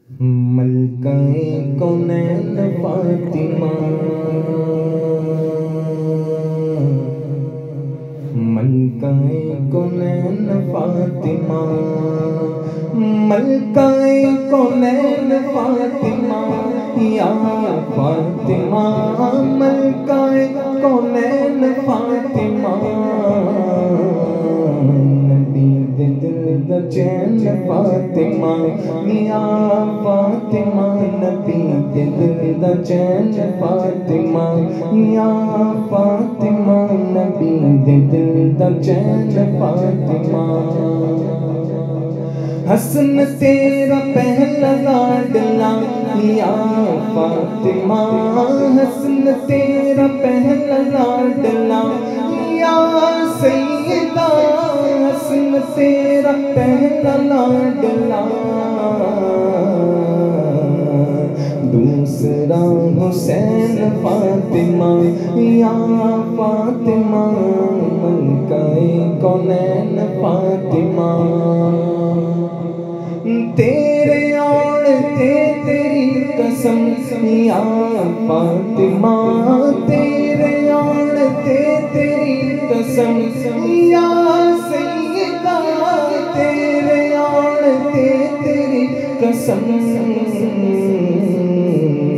मलकाए कौनैन फातिमा, मलकाए कौनैन फातिमा, मलकाए कौनैन फातिमा, या फातिमा, मलकाए कौनैन फातिमा, नबी दे दिल दा चैन फातिमा, या फातिमा, नबी दे दिल दा चैन फातिमा, या फातिमा, नबी दे दिल दा चैन फातिमा। हसन तेरा पहला लाडला या फातिमा, हसन तेरा पहला लाडला या सैयदा, हसन तेरा पहला लाडला, दूसरा हुसैन फातिमा, या फातिमा, मलकाए कौनैन फातिमा। तेरे औरते तेरी कसम या फातिमा, तेरे औरते तेरी कसम या सैयदा, तेरे औरते तेरी कसम,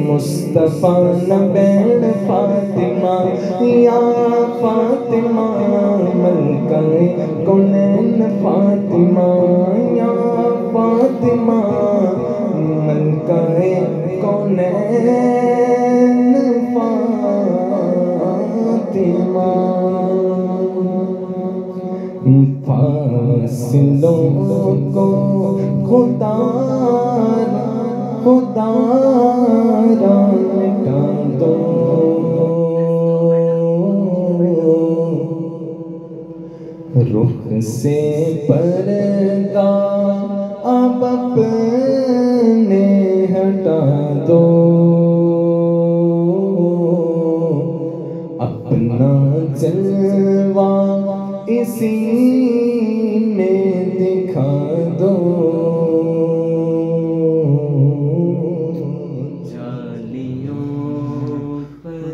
मुस्तफा नबैन फातिमा, या फातिमा, मलकाए कौनैन फातिमा, या फातिमा, मलकाए कौनैन फातिमा। फासिलों को खुदा खुदारा मिटा दो, रुख से पर्दा अब अपने हटा दो, अपना जलवा इसी में दिखा दो, जालियों पर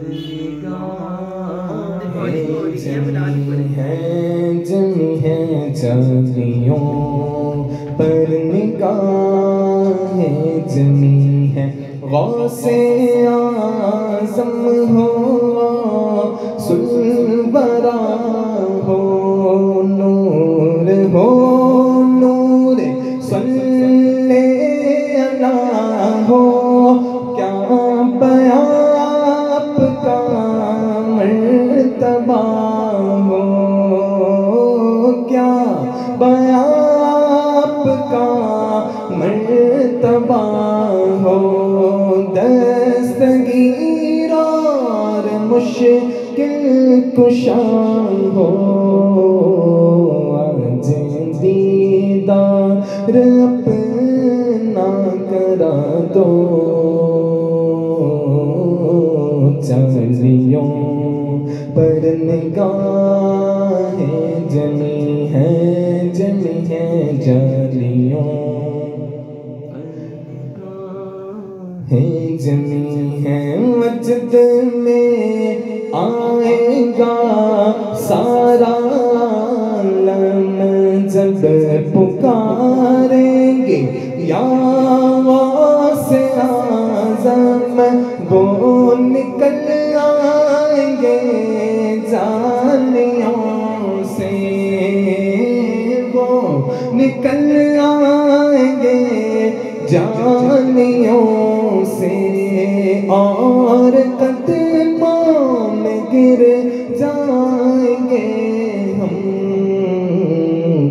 जमी है जालियों पर निगाहें जमी है, गौसे आज़म हो सुलबरा हो, नूर हो नूर सल्ले अला हो, क्या बयां आपका मर्तबा हो, क्या बयां आपका मर्तबा हो, दस्तगीर और मुश्किल कुशा हो, आज दीदार अपना करा दो, जालियों पर निगाहें जमी है जालियों है जमी है, मस्जिद में आएगा सारा आलम जब पुकारेंगे या से आज़म, वो निकल आएंगे जालियों से, वो निकल आएंगे जालियों से, और कदमों में गिर जाएंगे हम,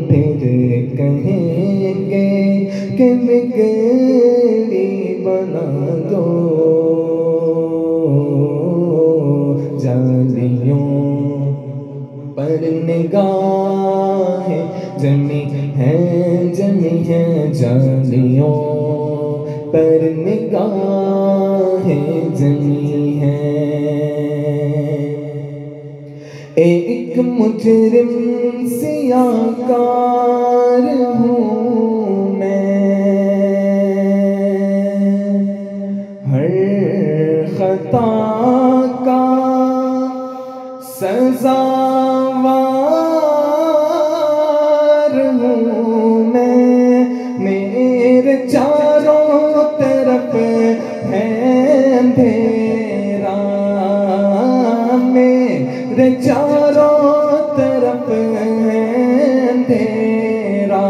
फिर कहेंगे कि बिगड़ी बना दो, जालियों पर निगाहें जमी है जालियों पर निगाहें जमी है। एक मुजरिम सियाकार हूँ मैं, सवार हूँ मैं, मेरे चारों तरफ है अंधेरा, मेरे चारों तरफ है अंधेरा,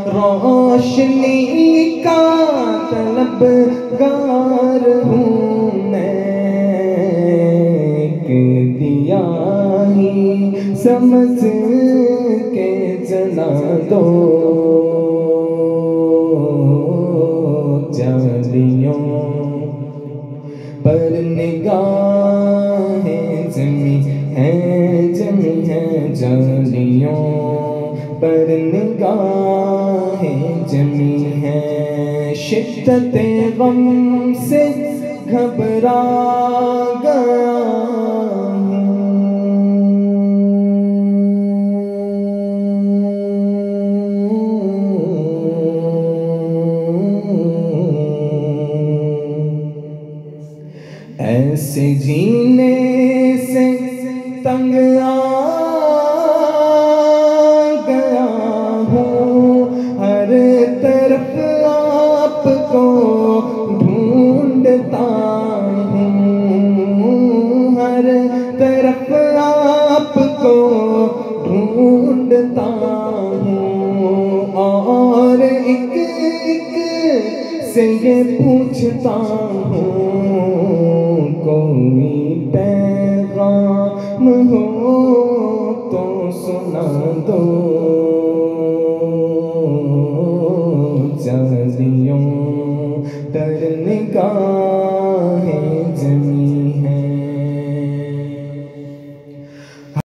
रोशनी का तलबगार हूँ मैं, एक दिया ही समझ के जला दो जालियों पर निगाहें जमी है जालियों पर निगाहें जमी है, शिद्दते गम से घबरा गया ऐसे जीने से तंग आ गया हूँ, हर तरफ आपको ढूंढता हूँ, हर तरफ आपको ढूंढता हूँ, और एक एक से ये पूछता हूँ, कोई पैगाम हो तो सुना दो जालियों तर निगाह